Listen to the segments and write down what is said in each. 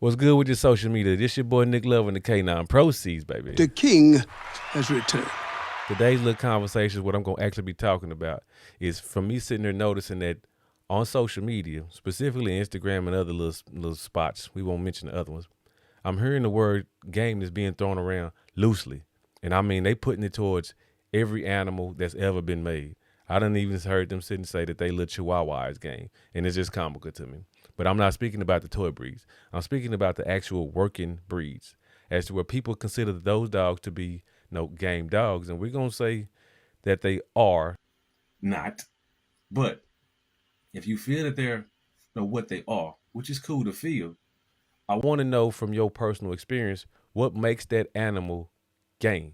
What's good with your social media? This your boy Nick Love and the K9 ProSeeds, baby. The king has returned. Today's little conversation, what I'm going to actually be talking about is from me sitting there noticing that on social media, specifically Instagram and other little spots, we won't mention the other ones, I'm hearing the word game is being thrown around loosely. And I mean, they putting it towards every animal that's ever been made. I done even heard them sit and say that they little Chihuahua is game. And it's just comical to me. But I'm not speaking about the toy breeds. I'm speaking about the actual working breeds as to where people consider those dogs to be game dogs. And we're going to say that they are not. But if you feel that they're what they are, which is cool to feel, I want to know from your personal experience, what makes that animal game?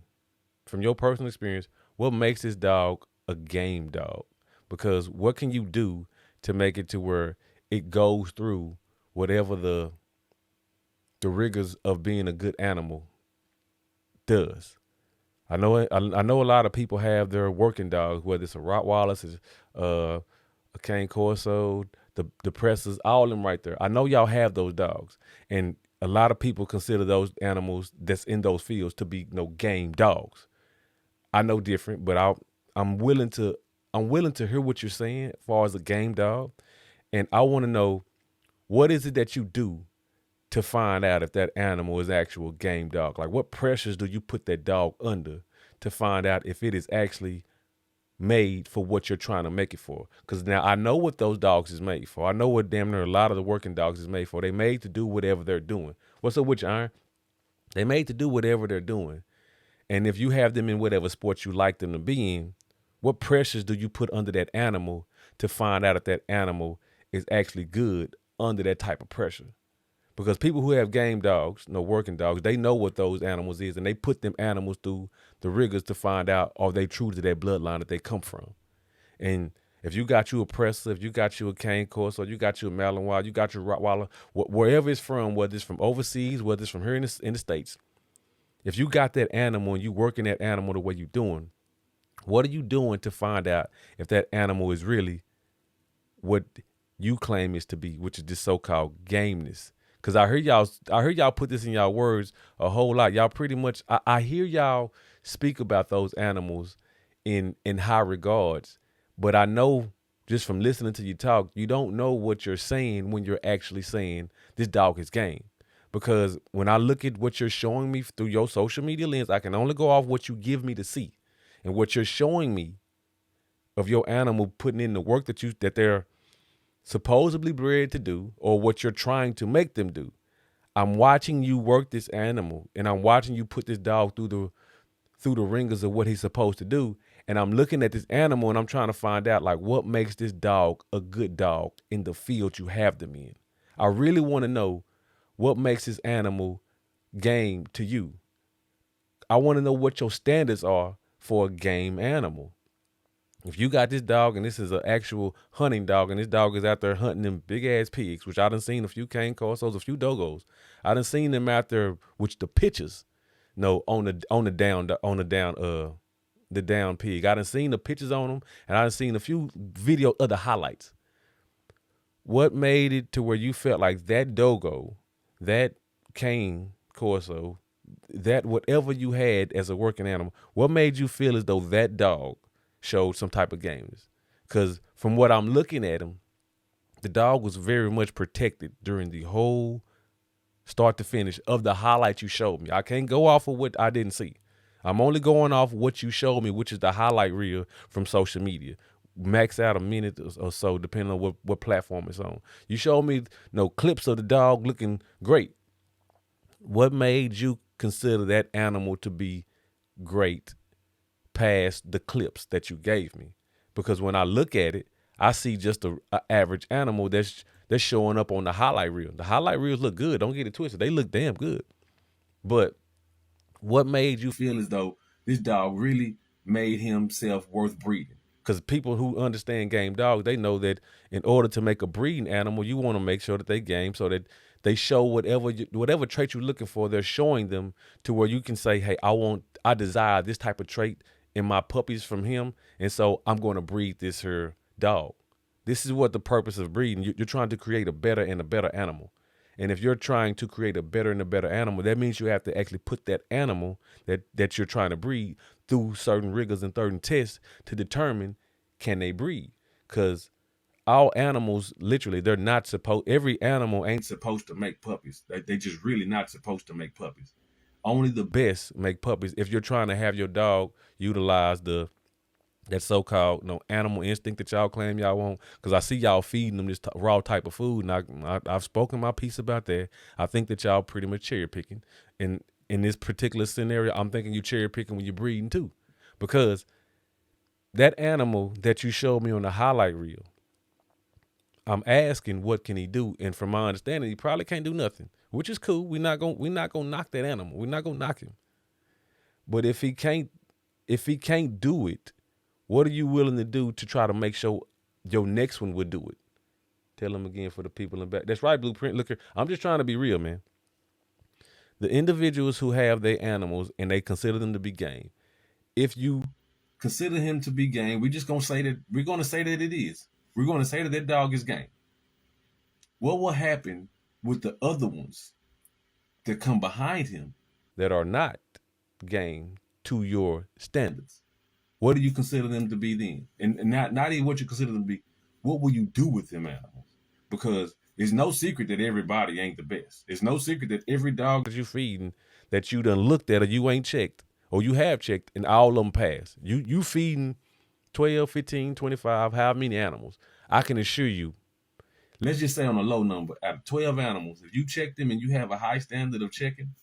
From your personal experience, what makes this dog a game dog? Because what can you do to make it to where it goes through whatever the rigors of being a good animal does? I know a lot of people have their working dogs, whether it's a Rottweiler, it's a Cane Corso, the Pressers, all of them right there. I know y'all have those dogs, and a lot of people consider those animals that's in those fields to be game dogs. I know different, but I'm willing to hear what you're saying as far as a game dog. And I want to know, what is it that you do to find out if that animal is actual game dog? Like, what pressures do you put that dog under to find out if it is actually made for what you're trying to make it for? Because now I know what those dogs is made for. I know what damn near a lot of the working dogs is made for. They made to do whatever they're doing. What's up with you, Iron? They made to do whatever they're doing. And if you have them in whatever sport you like them to be in, what pressures do you put under that animal to find out if that animal is actually good under that type of pressure? Because people who have game dogs, working dogs, they know what those animals is, and they put them animals through the rigors to find out, are they true to that bloodline that they come from? And if you got you a Presser, if you got you a Cane Corso, you got you a Malinois, you got your Rottweiler, wherever it's from, whether it's from overseas, whether it's from here in the States, if you got that animal and you working that animal the way you're doing, what are you doing to find out if that animal is really what you claim is to be, which is this so-called gameness? Because I hear y'all put this in y'all words a whole lot. Y'all pretty much, I hear y'all speak about those animals in high regards, but I know just from listening to you talk, you don't know what you're saying when you're actually saying this dog is game. Because when I look at what you're showing me through your social media lens, I can only go off what you give me to see. And what you're showing me of your animal putting in the work that they're supposedly bred to do, or what you're trying to make them do. I'm watching you work this animal, and I'm watching you put this dog through the ringers of what he's supposed to do. And I'm looking at this animal and I'm trying to find out, like, what makes this dog a good dog in the field you have them in. I really want to know what makes this animal game to you. I want to know what your standards are for a game animal. If you got this dog and this is an actual hunting dog, and this dog is out there hunting them big ass pigs, which I done seen a few Cane Corsos, a few Dogos. I done seen them out there, which the pictures, on the down pig. I done seen the pictures on them, and I done seen a few video of the highlights. What made it to where you felt like that Dogo, that Cane Corso, that whatever you had as a working animal, what made you feel as though that dog showed some type of gameness? Because from what I'm looking at him, the dog was very much protected during the whole start to finish of the highlights you showed me. I can't go off of what I didn't see. I'm only going off what you showed me, which is the highlight reel from social media. Max out a minute or so, depending on what platform it's on. You showed me clips of the dog looking great. What made you consider that animal to be great past the clips that you gave me? Because when I look at it, I see just a average animal that's showing up on the highlight reel. The highlight reels look good. Don't get it twisted. They look damn good. But what made you feel as though this dog really made himself worth breeding? Because people who understand game dogs, they know that in order to make a breeding animal, you want to make sure that they game so that they show whatever trait you're looking for, they're showing them to where you can say, hey, I desire this type of trait in my puppies from him, and so I'm going to breed this here dog. This is what the purpose of breeding. You're trying to create a better and a better animal. And if you're trying to create a better and a better animal, that means you have to actually put that animal that you're trying to breed through certain rigors and certain tests to determine can they breed. Because all animals, literally, they're not supposed. Every animal ain't supposed to make puppies. They just really not supposed to make puppies. Only the best make puppies. If you're trying to have your dog utilize that so-called animal instinct that y'all claim y'all want, because I see y'all feeding them this raw type of food, and I've spoken my piece about that. I think that y'all pretty much cherry picking, and in this particular scenario, I'm thinking you cherry picking when you're breeding too, because that animal that you showed me on the highlight reel, I'm asking what can he do, and from my understanding, he probably can't do nothing, which is cool. We're not gonna knock that animal. We're not gonna knock him, but if he can't do it, what are you willing to do to try to make sure your next one would do it? Tell them again for the people in back. That's right, Blueprint. Look here. I'm just trying to be real, man. The individuals who have their animals and they consider them to be game. If you consider him to be game, we're gonna say that it is. We're gonna say that dog is game. What will happen with the other ones that come behind him that are not game to your standards? What do you consider them to be then? And not even what you consider them to be. What will you do with them animals? Because it's no secret that everybody ain't the best. It's no secret that every dog that you feeding that you done looked at or you ain't checked or you have checked and all of them pass. You feeding 12, 15, 25, however many animals. I can assure you, let's just say on a low number, out of 12 animals, if you check them and you have a high standard of checking,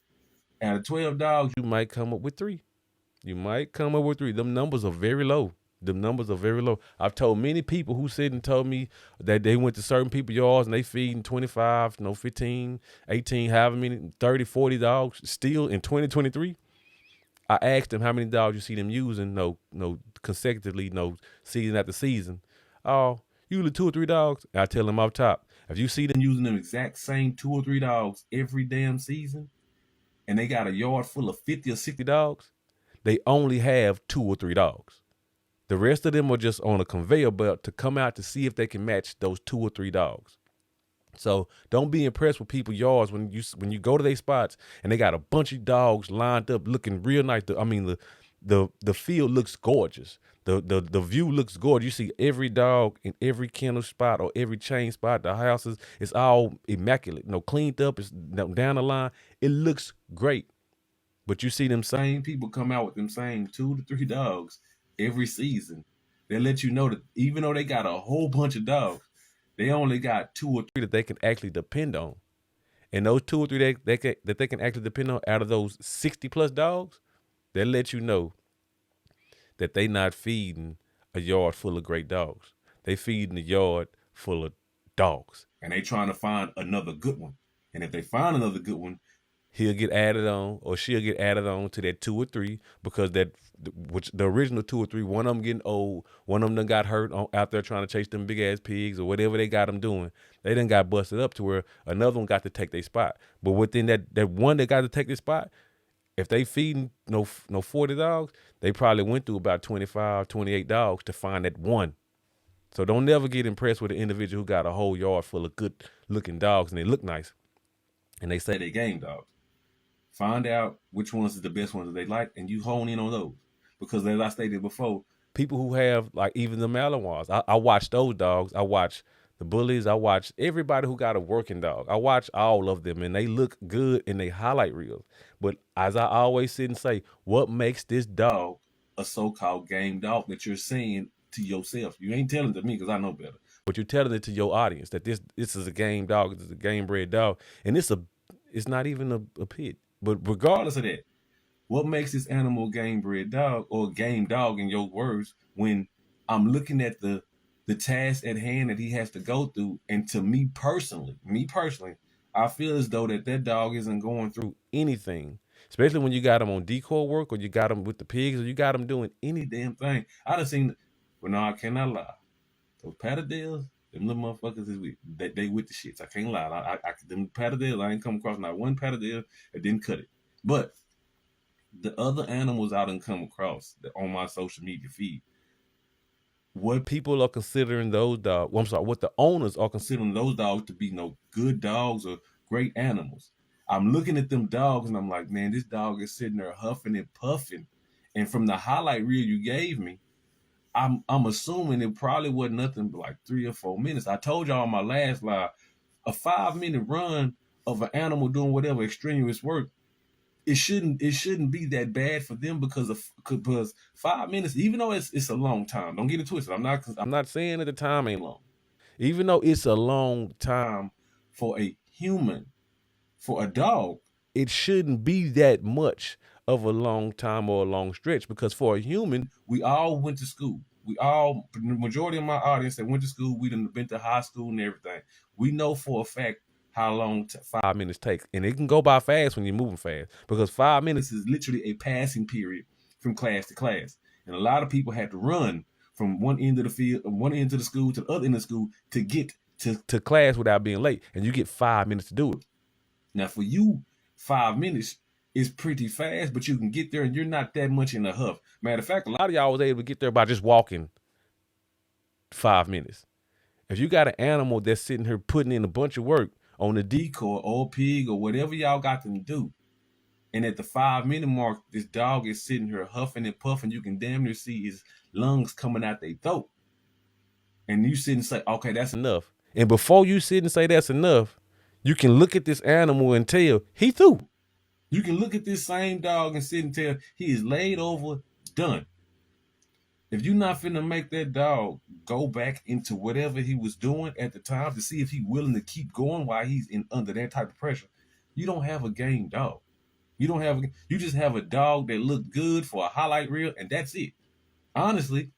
out of 12 dogs, you might come up with 3. You might come up with 3. Them numbers are very low. Them numbers are very low. I've told many people who said and told me that they went to certain people's yards and they feeding 25, 15, 18, however many, 30, 40 dogs still in 2023. I asked them how many dogs you see them using, consecutively, season after season. Oh, usually 2 or 3 dogs. And I tell them off top, if you see them using them exact same 2 or 3 dogs every damn season, and they got a yard full of 50 or 60 dogs, they only have 2 or 3 dogs. The rest of them are just on a conveyor belt to come out to see if they can match those 2 or 3 dogs. So don't be impressed with people's yards when you go to their spots and they got a bunch of dogs lined up looking real nice. The field looks gorgeous. The view looks gorgeous. You see every dog in every kennel spot or every chain spot. The houses, it's all immaculate, cleaned up. It's down the line. It looks great. But you see them same people come out with them same 2 to 3 dogs every season. They let you know that even though they got a whole bunch of dogs, they only got 2 or 3 that they can actually depend on. And those 2 or 3 that they can actually depend on out of those 60 plus dogs, they let you know that they not feeding a yard full of great dogs. They feeding a yard full of dogs. And they trying to find another good one. And if they find another good one, he'll get added on or she'll get added on to that 2 or 3 because which the original 2 or 3, one of them getting old, one of them done got hurt out there trying to chase them big ass pigs or whatever they got them doing. They done got busted up to where another one got to take their spot. But within that one that got to take their spot, if they feeding 40 dogs, they probably went through about 25, 28 dogs to find that one. So don't never get impressed with an individual who got a whole yard full of good looking dogs and they look nice and they say they game dogs. Find out which ones are the best ones that they like, and you hone in on those. Because as I stated before, people who have like even the Malinois, I watch those dogs. I watch the bullies. I watch everybody who got a working dog. I watch all of them, and they look good in their highlight reels. But as I always sit and say, what makes this dog a so-called game dog that you're saying to yourself? You ain't telling it to me because I know better. But you're telling it to your audience that this is a game dog, this is a game bred dog, and it's not even a pit. But regardless of that, what makes this animal game bred dog or game dog in your words when I'm looking at the task at hand that he has to go through? And to me personally, I feel as though that dog isn't going through anything, especially when you got him on decoy work or you got him with the pigs or you got him doing any damn thing. I done seen, but no, I cannot lie. Those patterdales, them little motherfuckers they with the shits. I can't lie. Them patterdales, I ain't come across not one patterdale that didn't cut it. But the other animals I done come across on my social media feed, what people are considering those dogs, what the owners are considering those dogs to be good dogs or great animals. I'm looking at them dogs and I'm like, man, this dog is sitting there huffing and puffing. And from the highlight reel you gave me, I'm assuming it probably wasn't nothing but like 3 or 4 minutes. I told y'all on my last live, a 5-minute run of an animal doing whatever extraneous work, it shouldn't be that bad for them because 5 minutes, even though it's a long time. Don't get it twisted. I'm not saying that the time ain't long. Even though it's a long time for a human, for a dog, it shouldn't be that much of a long time or a long stretch, because for a human, we all went to school. The majority of my audience that went to school, we done been to high school and everything. We know for a fact how long 5 minutes take. And it can go by fast when you're moving fast, because 5 minutes is literally a passing period from class to class. And a lot of people had to run from one end of the field, one end of the school to the other end of the school to get to class without being late. And you get 5 minutes to do it. Now for you, 5 minutes is pretty fast, but you can get there and you're not that much in a huff. Matter of fact, a lot of y'all was able to get there by just walking 5 minutes. If you got an animal that's sitting here putting in a bunch of work on the decoy or pig or whatever y'all got them to do, and at the 5-minute mark, this dog is sitting here huffing and puffing, you can damn near see his lungs coming out their throat. And you sit and say, okay, that's enough. And before you sit and say that's enough, you can look at this animal and tell he through. You can look at this same dog and sit and tell he is laid over, done. If you're not finna make that dog go back into whatever he was doing at the time to see if he's willing to keep going while he's under that type of pressure, you don't have a game dog. You just have a dog that looked good for a highlight reel, and that's it. Honestly,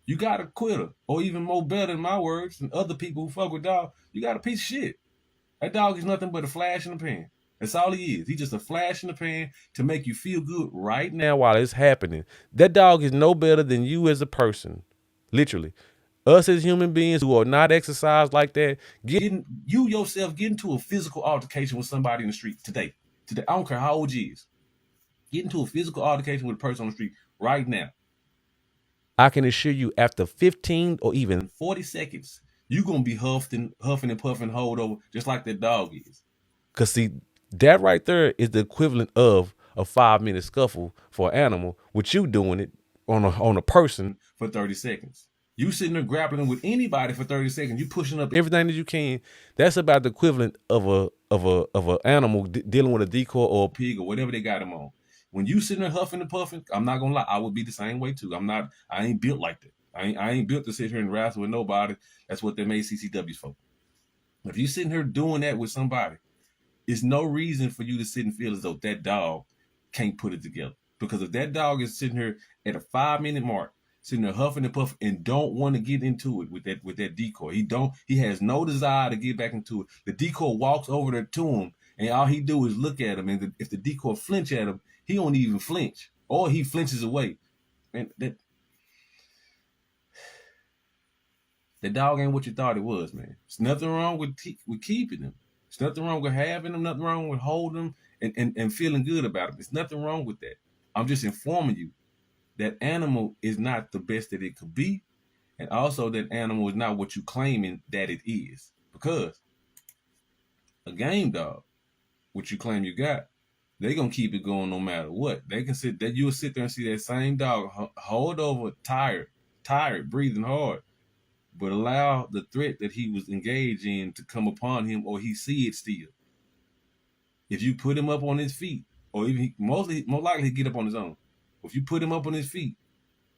you got a quitter, or even more better in my words, than other people who fuck with dogs, you got a piece of shit. That dog is nothing but a flash in the pan. That's all he is. He's just a flash in the pan to make you feel good right now while it's happening. That dog is no better than you as a person. Literally. Us as human beings who are not exercised like that, get into a physical altercation with somebody in the street today. I don't care how old you is. Get into a physical altercation with a person on the street right now. I can assure you, after 15 or even 40 seconds, you're going to be huffing and puffing, hold over, just like that dog is. Because, see, that right there is the equivalent of a 5-minute scuffle for an animal, with you doing it on a person for 30 seconds. You sitting there grappling with anybody for 30 seconds. You pushing up everything that you can. That's about the equivalent of a animal dealing with a decoy or a pig or whatever they got them on. When you sitting there huffing and puffing, I'm not gonna lie, I would be the same way too. I ain't built like that. I ain't built to sit here and wrestle with nobody. That's what they made CCWs for. If you sitting here doing that with somebody, it's no reason for you to sit and feel as though that dog can't put it together. Because if that dog is sitting here at a 5-minute mark, sitting there huffing and puffing and don't want to get into it with that decoy. He has no desire to get back into it. The decoy walks over there to him, and all he do is look at him. And if the decoy flinch at him, he don't even flinch, or he flinches away. And that dog ain't what you thought it was, man. There's nothing wrong with keeping him. There's nothing wrong with having him. Nothing wrong with holding him and feeling good about him. There's nothing wrong with that. I'm just informing you that animal is not the best that it could be, and also that animal is not what you claiming that it is. Because a game dog, what you claim you got, they gonna keep it going no matter what. You'll sit there and see that same dog hold over, tired, breathing hard, but allow the threat that he was engaged in to come upon him, or he see it still. If you put him up on his feet, or even most likely he'll get up on his own. If you put him up on his feet,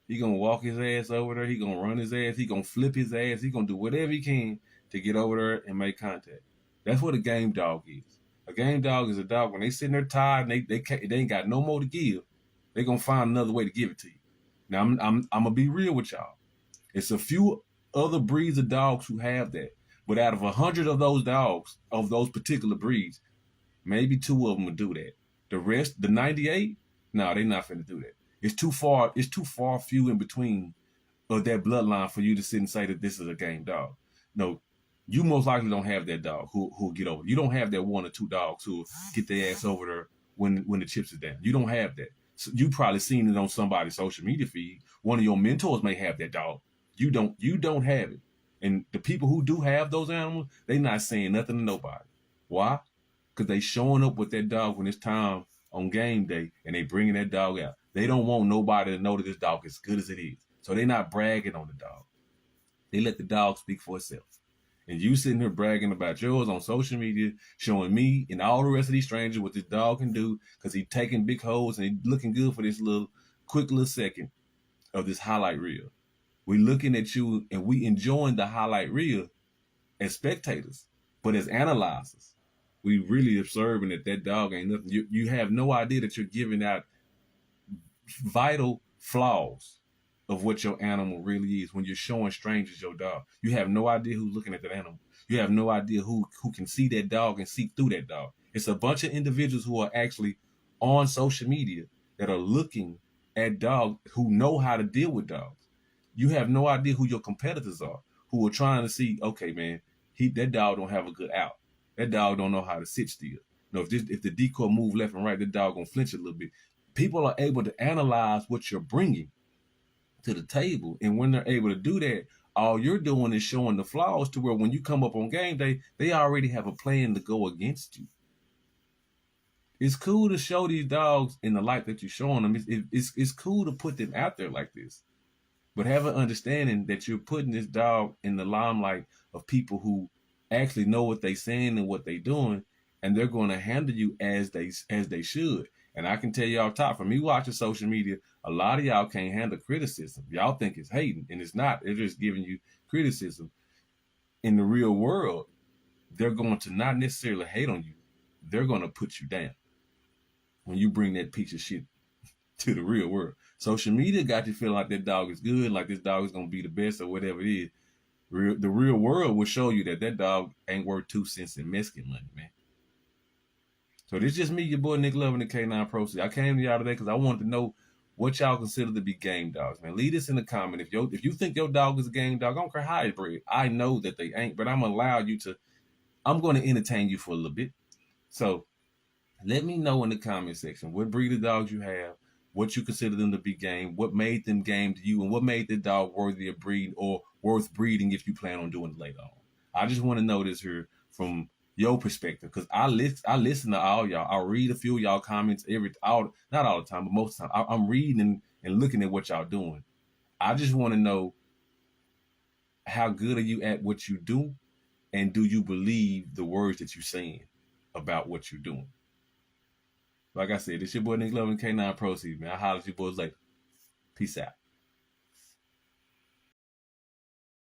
he gonna walk his ass over there. He gonna run his ass. He gonna flip his ass. He gonna do whatever he can to get over there and make contact. That's what a game dog is. A game dog is a dog when they sitting there tired and they ain't got no more to give. They gonna find another way to give it to you. Now I'm gonna be real with y'all. It's a few other breeds of dogs who have that, but out of 100 of those dogs of those particular breeds, maybe 2 of them will do that. The rest, the 98, no, they're not finna do that. It's too far few in between of that bloodline for you to sit and say that this is a game dog. No, you most likely don't have that dog who'll get over. You don't have that 1 or 2 dogs who'll get their ass over there when the chips is down. You don't have that. So you probably seen it on somebody's social media feed. One of your mentors may have that dog. You don't have it. And the people who do have those animals, they not saying nothing to nobody. Why? because they showing up with that dog when it's time on game day and they bringing that dog out. They don't want nobody to know that this dog is as good as it is. So they're not bragging on the dog. They let the dog speak for itself. And you sitting here bragging about yours on social media, showing me and all the rest of these strangers what this dog can do because he's taking big holes and he's looking good for this quick little second of this highlight reel. We looking at you and we enjoying the highlight reel as spectators, but as analyzers, we really observing that dog ain't nothing. You have no idea that you're giving out vital flaws of what your animal really is when you're showing strangers your dog. You have no idea who's looking at that animal. You have no idea who can see that dog and see through that dog. It's a bunch of individuals who are actually on social media that are looking at dogs who know how to deal with dogs. You have no idea who your competitors are who are trying to see, okay, man, that dog don't have a good out. That dog don't know how to sit still. If the decoy move left and right, that dog gonna flinch a little bit. People are able to analyze what you're bringing to the table, and when they're able to do that, all you're doing is showing the flaws to where when you come up on game day, they already have a plan to go against you. It's cool to show these dogs in the light that you're showing them. It's cool to put them out there like this. But have an understanding that you're putting this dog in the limelight of people who actually know what they're saying and what they're doing, and they're going to handle you as they should. And I can tell you off top, from me watching social media, a lot of y'all can't handle criticism. Y'all think it's hating, and it's not. They're just giving you criticism. In the real world, they're going to not necessarily hate on you. They're going to put you down when you bring that piece of shit to the real world. Social media got you feeling like that dog is good, like this dog is going to be the best or whatever it is. The real world will show you that dog ain't worth 2 cents in Mexican money, man. So this is just me, your boy Nick Love, and the K9 ProSeeds. I came to y'all today because I wanted to know what y'all consider to be game dogs, man. Leave this in the comment. If you think your dog is a game dog, I don't care how it's bred. I know that they ain't, but I'm going to allow you to, I'm going to entertain you for a little bit. So let me know in the comment section what breed of dogs you have, what you consider them to be game, what made them game to you, and what made the dog worthy of breeding or worth breeding if you plan on doing it later on. I just want to know this here from your perspective, because I listen to all y'all. I read a few of y'all comments not all the time, but most of the time. I'm reading and looking at what y'all doing. I just want to know, how good are you at what you do, and do you believe the words that you're saying about what you're doing? Like I said, it's your boy Nick Love and K9 ProSeeds, man. I'll holler at you boys later. Peace out.